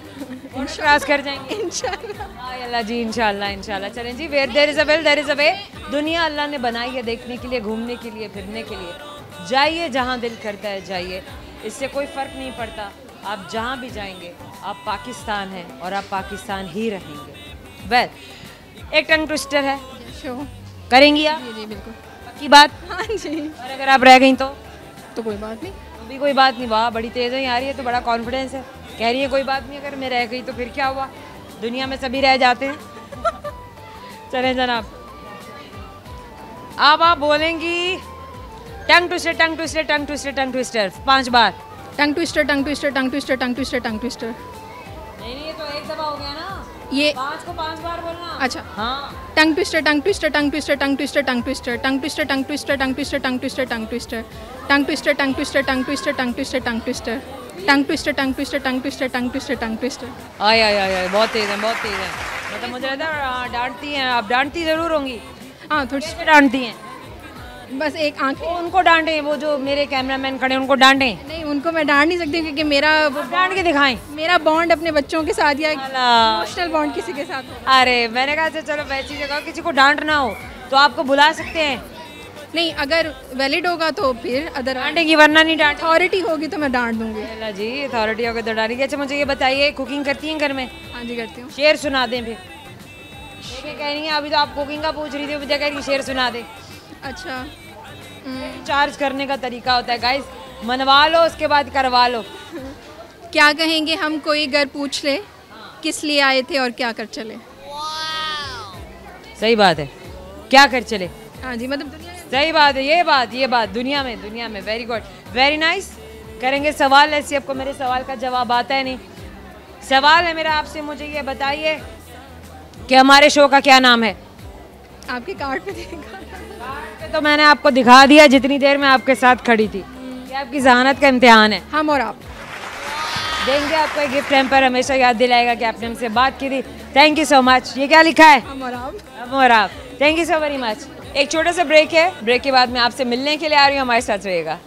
क्रॉस कर जाएंगे इंशाल्लाह। अल्लाह जी, इंशाल्लाह इंशाल्लाह। चलें जी, where there is a will there is a way. दुनिया अल्लाह ने बनाई है देखने के लिए, घूमने के लिए, फिरने के लिए। जाइए जहाँ दिल करता है जाइए, इससे कोई फ़र्क नहीं पड़ता। आप जहाँ भी जाएंगे आप पाकिस्तान हैं और आप पाकिस्तान ही रहेंगे। वेल, एक टंग ट्विस्टर है, शो करेंगी आप? जी बिल्कुल, पक्की बात? हाँ जी। और अगर आप रह गई तो कोई बात नहीं। तो भी कोई बात नहीं। वाह, बड़ी तेज़ है, आ रही है तो बड़ा कॉन्फिडेंस है, कह रही है कोई बात नहीं, अगर मैं रह गई तो फिर क्या हुआ, दुनिया में सभी रह जाते हैं। चलें जनाब, अब आप बोलेंगी tongue twister, tongue twister, tongue twister, tongue twister 5 बार। Tongue twister, tongue twister, tongue twister, tongue twister, tongue twister. नहीं, ये तो एक दफा हो गया ना, ये 5 को 5 बार बोलना। अच्छा, हाँ। Tongue twister, tongue twister, tongue twister, tongue twister, tongue twister, tongue twister, tongue twister, tongue twister, tongue twister, tongue twister, tongue twister, tongue twister, tongue twister, tongue twister, tongue twister, tongue twister, tongue twister, tongue twister, tongue twister, tongue twister. आय आय आय, बहुत तेज़ है, बहुत तेज़ है। मतलब मुझे लगता है डांटती हैं आप, डांटती ज़रूर होंगी। हाँ, थोड़ी कैसे डांटती हैं? बस एक आंख। उनको डांटें, वो जो मेरे कैमरामैन खड़े हैं उनको डांटें। नहीं, उनको मैं डांट नहीं सकती क्योंकि मेरा डांट के दिखाएं। मेरा बॉन्ड अपने बच्चों के साथ या इमोशनल बॉन्ड किसी के साथ हो। अरे मैंने कहा अच्छा चलो वैसी जगह किसी को डांटना हो तो आपको बुला सकते हैं। नहीं, अगर वैलिड होगा तो फिर अदर डांटेंगी, वरना नहीं डांट। अथॉरिटी होगी तो मैं डांट दूंगी। अल्लाह जी, अथॉरिटी होगी तो डांटेगी। अच्छा मुझे ये बताइए, कुकिंग करती हैं घर में? हाँ जी, करती हूँ। शेर सुना दें फिर। देखिए कह रही हैं, अभी तो आप कुकिंग का पूछ रही थी, मुझे कह रही शेर सुना दे। अच्छा चार्ज करने का तरीका होता है गाइस, मनवा लो उसके बाद करवा लो। क्या कहेंगे हम, कोई घर पूछ ले किस लिए आए थे और क्या कर चले? सही बात है, क्या कर चले। हाँ जी, मतलब दुनिया सही बात है, ये बात दुनिया में। Very good, very nice. करेंगे सवाल, ऐसे आपको मेरे सवाल का जवाब आता है नहीं। सवाल है मेरा आपसे, मुझे ये बताइए कि हमारे शो का क्या नाम है? आपके कार्ड पे देखा। कार्ड पे तो मैंने आपको दिखा दिया जितनी देर में आपके साथ खड़ी थी। ये आपकी जहानत का इम्तिहान है। हम और आप देंगे आपको एक गिफ्ट हैम्पर, हमेशा याद दिलाएगा कि आपने हमसे बात की थी। Thank you so much. ये क्या लिखा है? हम और आप। हम और आप। Thank you so very much. एक छोटा सा ब्रेक है, ब्रेक के बाद मैं आपसे मिलने के लिए आ रही हूँ, हमारे साथ रहिएगा।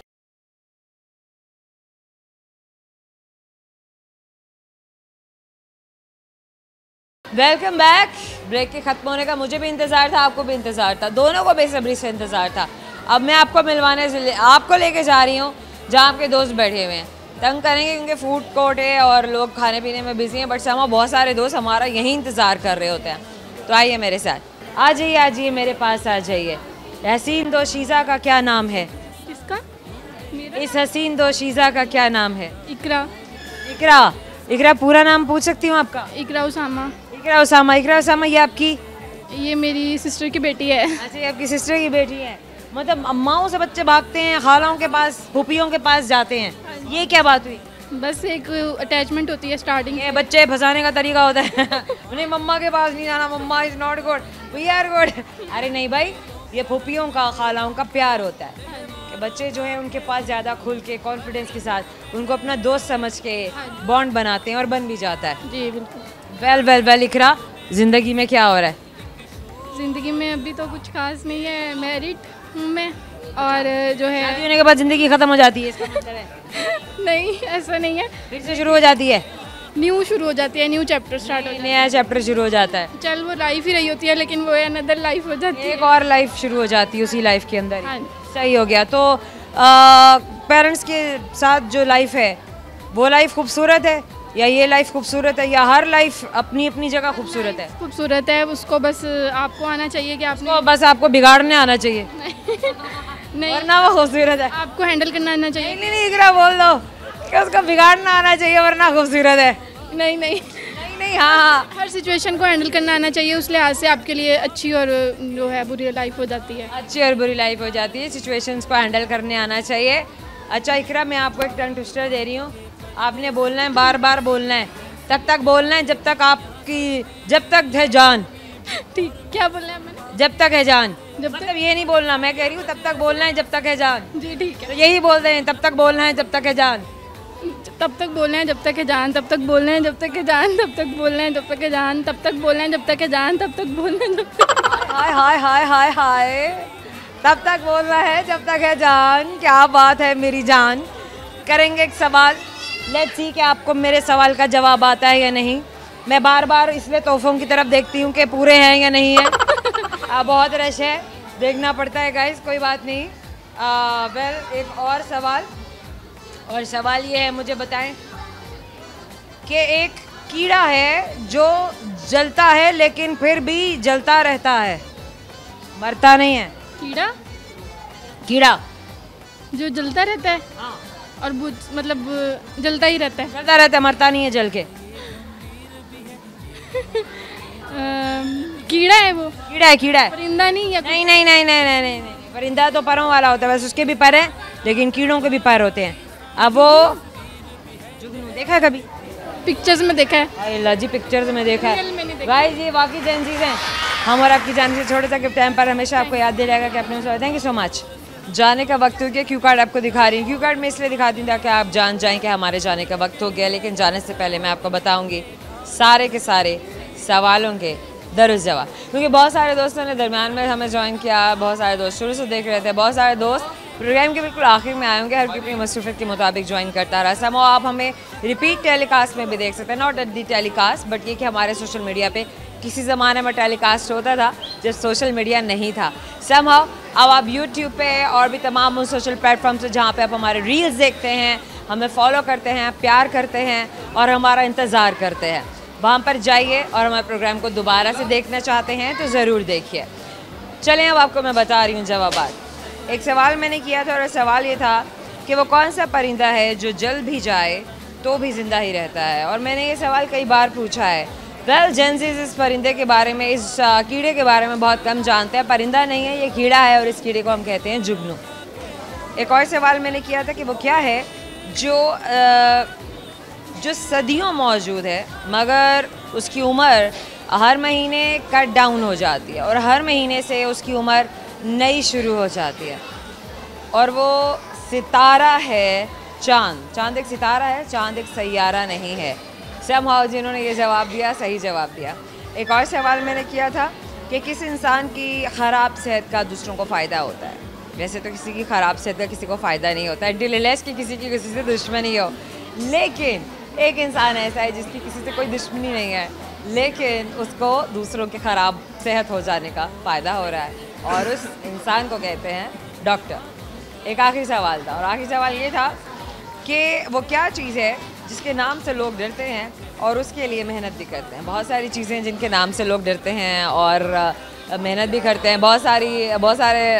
Welcome back. ब्रेक के खत्म होने का मुझे भी इंतज़ार था, आपको भी इंतज़ार था, दोनों को बेसब्री से इंतज़ार था। अब मैं आपको मिलवाने से आपको लेके जा रही हूँ जहाँ आपके दोस्त बैठे हुए हैं। तंग करेंगे क्योंकि फूड कोर्ट है और लोग खाने पीने में बिजी हैं, बट sama बहुत सारे दोस्त हमारा यहीं इंतज़ार कर रहे होते हैं। तो आइए मेरे साथ, आ जाइए मेरे पास आ जाइए। हसीन दोशीज़ा का क्या नाम है? किसका? इस हसीन दोशीज़ा का क्या नाम है? इकरा। इकरा। इकरा पूरा नाम पूछ सकती हूँ आपका? इकरा उसामा। इकरा उसामा। इकरा उसामा, ये आपकी? ये मेरी सिस्टर की बेटी है। अच्छा, ये आपकी सिस्टर की बेटी है। मतलब अम्माओं से बच्चे भागते हैं, खालाओं के पास, फूफियों के पास जाते हैं, ये क्या बात हुई? बस एक अटैचमेंट होती है स्टार्टिंग। ये बच्चे फंसाने का तरीका होता है। नहीं, मम्मा के पास नहीं जाना, mama is not good, we are good. अरे नहीं भाई, ये फूफियों का, खालाओं का प्यार होता है कि बच्चे जो है उनके पास ज़्यादा खुल के, कॉन्फिडेंस के साथ उनको अपना दोस्त समझ के बॉन्ड बनाते हैं और बन भी जाता है। जी बिल्कुल। Well well well. इकरा, ज़िंदगी में क्या हो रहा है? ज़िंदगी में अभी तो कुछ खास नहीं है, मैरिड हूँ मैं, और जो है शादी होने के बाद ज़िंदगी ख़त्म हो जाती है, इसका मतलब है? नहीं, ऐसा नहीं है, फिर से शुरू हो जाती है, न्यू शुरू हो जाती है, न्यू चैप्टर स्टार्ट हो जाता नया चैप्टर शुरू हो जाता है। है। चल वो लाइफ ही रही होती है, लेकिन वो अनदर लाइफ हो जाती है। एक और लाइफ शुरू हो जाती है उसी लाइफ के अंदर ही। हाँ। सही हो गया। तो पेरेंट्स के साथ जो लाइफ है वो लाइफ खूबसूरत है, या ये लाइफ खूबसूरत है, या हर लाइफ अपनी अपनी जगह खूबसूरत है? खूबसूरत है, उसको बस आपको आना चाहिए कि आपने तो बस आपको बिगाड़ने आना चाहिए, नहीं, वरना वो खूबसूरत है। आपको हैंडल करना आना चाहिए। नहीं नहीं, इकरा बोल दो कि उसको बिगाड़ना आना चाहिए वरना खूबसूरत है। नहीं नहीं, नहीं, हाँ, हर सिचुएशन को हैंडल करना आना चाहिए, उस लिहाज से आपके लिए अच्छी और जो है बुरी लाइफ हो जाती है। अच्छी और बुरी लाइफ हो जाती है, सिचुएशंस को हैंडल करने आना चाहिए। अच्छा इकरा, मैं आपको एक टंग ट्विस्टर दे रही हूँ, आपने बोलना है, बार बार बोलना है, तब तक बोलना है जब तक है जान। ठीक, क्या बोलना है मैंने? जब तक है जान, जब मतलब ये नहीं बोलना, मैं कह रही हूँ तब तक बोलना है जब तक है जान। जी ठीक है, तो यही बोल रहे हैं, तब तक बोलना है जब तक है जान। तब तक बोलना है जब तक है जान, तब तक बोलना है जब तक है जान, तब तक बोलना है जब तक है जान, तब तक बोलना है जब तक है जान, तब तक बोलना है जब तक। हाय हाय हाय हाय हाय, तब तक बोलना है जब तक है जान। क्या बात है मेरी जान। करेंगे एक सवाल, लेट्स सी कि आपको मेरे सवाल का जवाब आता है या नहीं। मैं बार बार इसलिए तोहफों की तरफ देखती हूँ कि पूरे हैं या नहीं है। बहुत रश है, देखना पड़ता है गाइस, कोई बात नहीं। वेल, एक और सवाल ये है, मुझे बताएं कि एक कीड़ा है जो जलता है लेकिन फिर भी जलता रहता है, मरता नहीं है। कीड़ा जो जलता रहता है और मतलब जलता ही रहता है, जलता रहता है, मरता नहीं है जल के। कीड़ा है वो? कीड़ा है। परिंदा नहीं है? नहीं नहीं नहीं नहीं नहीं नहीं, नहीं। परिंदा तो परों वाला होता है, बस उसके भी पर हैं, लेकिन कीड़ों के भी पर होते हैं। अब वो जुगनू देखा है कभी? पिक्चर्स में देखा है। अल्लाह जी, पिक्चर्स में देखा रियल में नहीं है। देखा। गाइस ये वाकई जैन चीज़ हैं। हम और आपकी जान से छोटे सा गिफ्ट टाइम पर हमेशा आपको याद दिलाएगा कि आपने। Thank you so much. जाने का वक्त हो गया, क्यू कार्ड आपको दिखा रही हूँ। क्यू कार्ड में इसलिए दिखाती हूँ ताकि आप जान जाएं कि हमारे जाने का वक्त हो गया, लेकिन जाने से पहले मैं आपको बताऊँगी सारे के सारे सवालों के दरुस्त जवाब, क्योंकि बहुत सारे दोस्तों ने दरमियान में हमें ज्वाइन किया, बहुत सारे दोस्त शुरू से देख रहे थे, बहुत सारे दोस्त प्रोग्राम के बिल्कुल आखिर में आए होंगे, हर किसी मसरूफियत के मुताबिक ज्वाइन करता रहा। समो आप हमें रिपीट टेलीकास्ट में भी देख सकते हैं, not at the telecast, but ये कि हमारे सोशल मीडिया पे किसी ज़माने में टेलीकास्ट होता था जब सोशल मीडिया नहीं था। समहाउ अब आप यूट्यूब पे और भी तमाम उन सोशल प्लेटफॉर्म से जहाँ पे आप हमारे रील्स देखते हैं, हमें फॉलो करते हैं, प्यार करते हैं और हमारा इंतज़ार करते हैं, वहाँ पर जाइए और हमारे प्रोग्राम को दोबारा से देखना चाहते हैं तो ज़रूर देखिए। चलें अब आपको मैं बता रही हूँ जवाबात। एक सवाल मैंने किया था और सवाल ये था कि वो कौन सा परिंदा है जो जल भी जाए तो भी ज़िंदा ही रहता है। और मैंने ये सवाल कई बार पूछा है। वेल जेंसिस इस परिंदे के बारे में, इस कीड़े के बारे में बहुत कम जानते हैं। परिंदा नहीं है, ये कीड़ा है और इस कीड़े को हम कहते हैं जुगनू। एक और सवाल मैंने किया था कि वो क्या है जो सदियों मौजूद है मगर उसकी उम्र हर महीने कट डाउन हो जाती है और हर महीने से उसकी उम्र नई शुरू हो जाती है। और वो सितारा है चाँद। चाँद एक सितारा है, चाँद एक सैयारा नहीं है। समहाउ जिन्होंने ये जवाब दिया सही जवाब दिया। एक और सवाल मैंने किया था कि किस इंसान की ख़राब सेहत का दूसरों को फ़ायदा होता है। वैसे तो किसी की ख़राब सेहत का किसी को फ़ायदा नहीं होता है, डिलेस की किसी से दुश्मनी हो, लेकिन एक इंसान ऐसा है जिसकी किसी से कोई दुश्मनी नहीं है लेकिन उसको दूसरों के ख़राब सेहत हो जाने का फ़ायदा हो रहा है, और उस इंसान को कहते हैं डॉक्टर। एक आखिरी सवाल था और आखिरी सवाल ये था कि वो क्या चीज़ है जिसके नाम से लोग डरते हैं और उसके लिए मेहनत भी करते हैं। बहुत सारी चीज़ें जिनके नाम से लोग डरते हैं और मेहनत भी करते हैं। बहुत सारे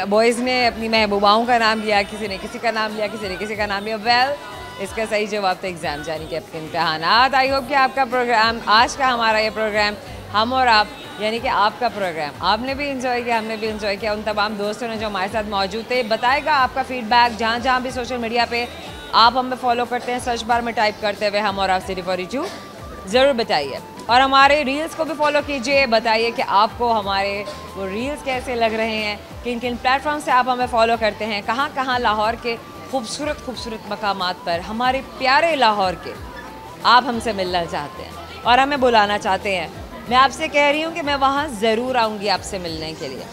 बॉयज़ ने अपनी महबूबाओं का नाम लिया, किसी ने किसी का नाम लिया, किसी ने किसी का नाम लिया। वेल इसका सही जवाब था एग्ज़ाम यानी कि आपके इम्तहानात। आई होप कि आपका प्रोग्राम, आज का हमारा ये प्रोग्राम हम और आप यानी कि आपका प्रोग्राम, आपने भी इंजॉय किया, हमने भी इंजॉय किया। उन तमाम दोस्तों ने जो हमारे साथ मौजूद थे। बताएगा आपका फीडबैक जहाँ जहाँ भी सोशल मीडिया पे आप हमें फॉलो करते हैं, सर्च बार में टाइप करते हुए हम और आप सिटी 42 ज़रूर बताइए। और हमारे रील्स को भी फॉलो कीजिए, बताइए कि आपको हमारे वो रील्स कैसे लग रहे हैं, किन किन प्लेटफॉर्म से आप हमें फॉलो करते हैं, कहाँ कहाँ लाहौर के खूबसूरत मकामात पर, हमारे प्यारे लाहौर के आप हमसे मिलना चाहते हैं और हमें बुलाना चाहते हैं। मैं आपसे कह रही हूँ कि मैं वहाँ ज़रूर आऊँगी आपसे मिलने के लिए।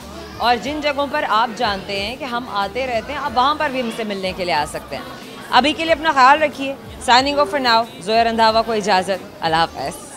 और जिन जगहों पर आप जानते हैं कि हम आते रहते हैं, आप वहाँ पर भी हमसे मिलने के लिए आ सकते हैं। अभी के लिए अपना ख्याल रखिए। Signing off for now, Zoya Randhawa को इजाज़त। अल्लाह हाफ़िज़।